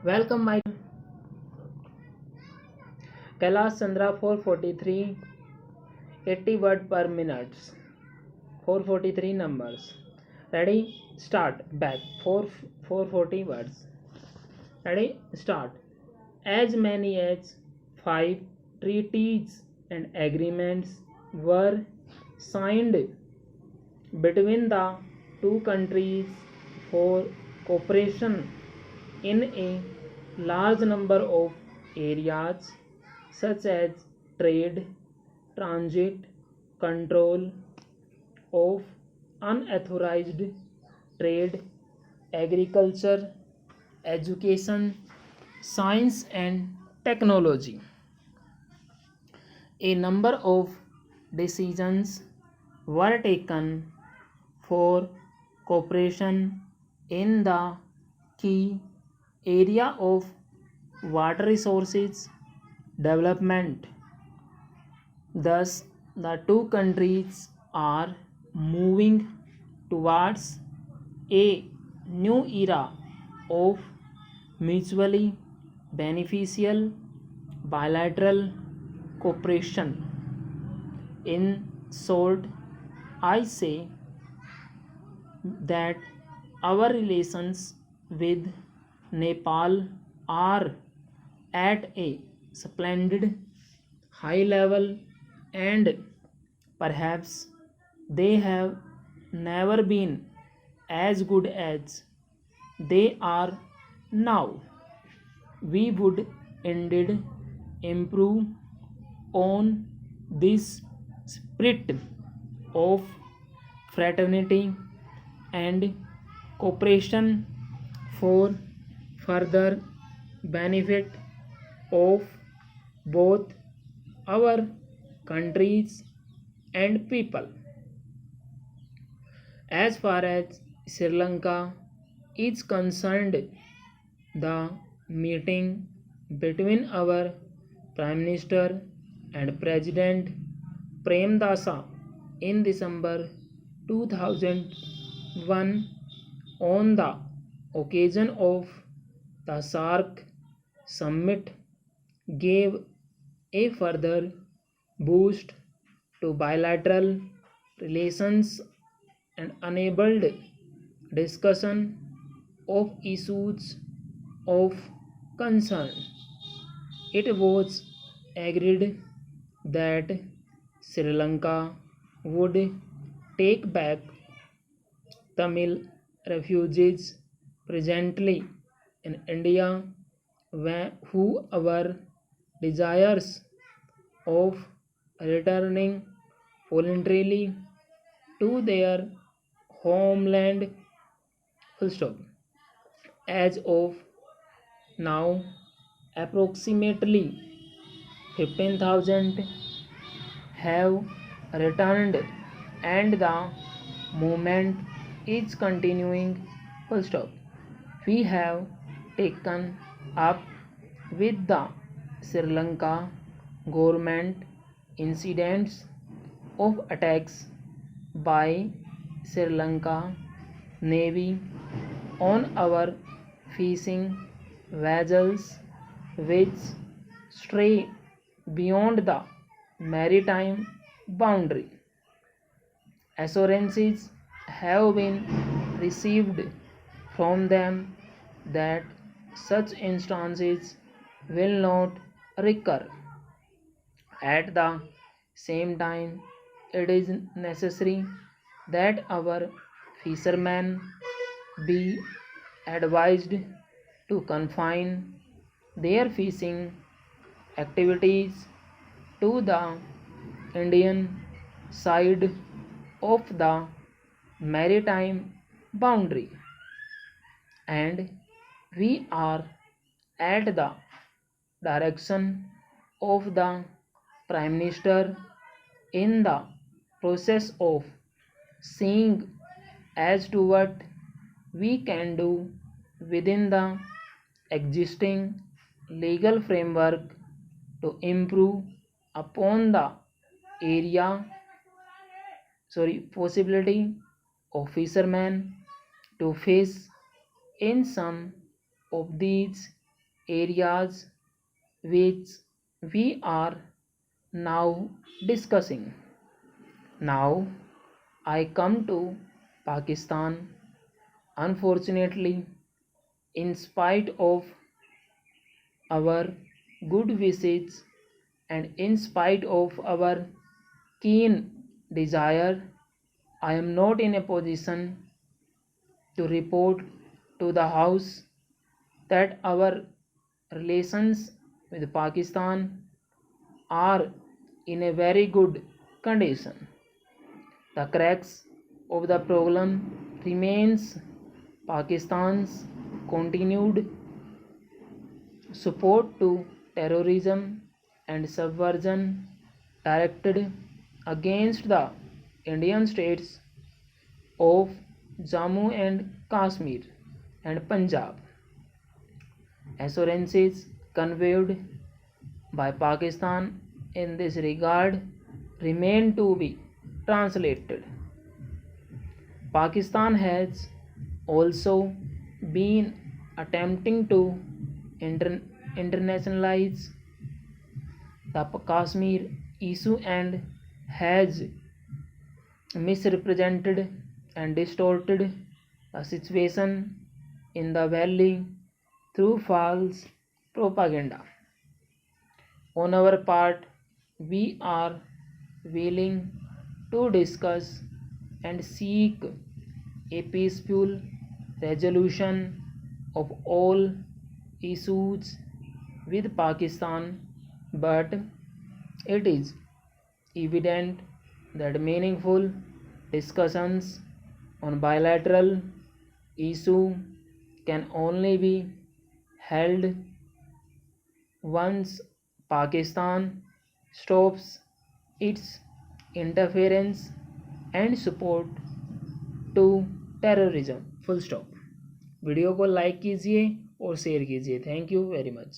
Welcome my Kailash Chandra 443 80 word per minute. 443 numbers. Ready? Start. Back. 440 words. Ready? Start. As many as 5 treaties and agreements were signed between the two countries for cooperation in a large number of areas such as trade, transit, control of unauthorized trade, agriculture, education, science and technology. A number of decisions were taken for cooperation in the key area of water resources development. Thus, the two countries are moving towards a new era of mutually beneficial bilateral cooperation. In short, I say that our relations with Nepal are at a splendid high level and perhaps they have never been as good as they are now. We would indeed improve on this spirit of fraternity and cooperation for further benefit of both our countries and people. As far as Sri Lanka is concerned, the meeting between our Prime Minister and President Premdasa in December 2001 on the occasion of the SAARC summit gave a further boost to bilateral relations and enabled discussion of issues of concern. It was agreed that Sri Lanka would take back Tamil refugees presently in India whoever desires of returning voluntarily to their homeland. Full stop. As of now, approximately 15,000 have returned and the movement is continuing. Full stop. We have taken up with the Sri Lanka government incidents of attacks by Sri Lanka Navy on our fishing vessels which stray beyond the maritime boundary. Assurances have been received from them that such instances will not recur. At the same time, it is necessary that our fishermen be advised to confine their fishing activities to the Indian side of the maritime boundary, and we are at the direction of the Prime Minister in the process of seeing as to what we can do within the existing legal framework to improve upon the area possibility of fishermen to fish in some of these areas which we are now discussing. Now I come to Pakistan. Unfortunately, in spite of our good wishes and in spite of our keen desire, I am not in a position to report to the House that our relations with Pakistan are in a very good condition. The crux of the problem remains Pakistan's continued support to terrorism and subversion directed against the Indian states of Jammu and Kashmir and Punjab. Assurances conveyed by Pakistan in this regard remain to be translated. Pakistan has also been attempting to inter- internationalize the Kashmir issue and has misrepresented and distorted the situation in the valley through false propaganda. On our part, we are willing to discuss and seek a peaceful resolution of all issues with Pakistan, but it is evident that meaningful discussions on bilateral issue can only be held once Pakistan stops its interference and support to terrorism full stop. Video को like कीजिए और share कीजिए। Thank you very much.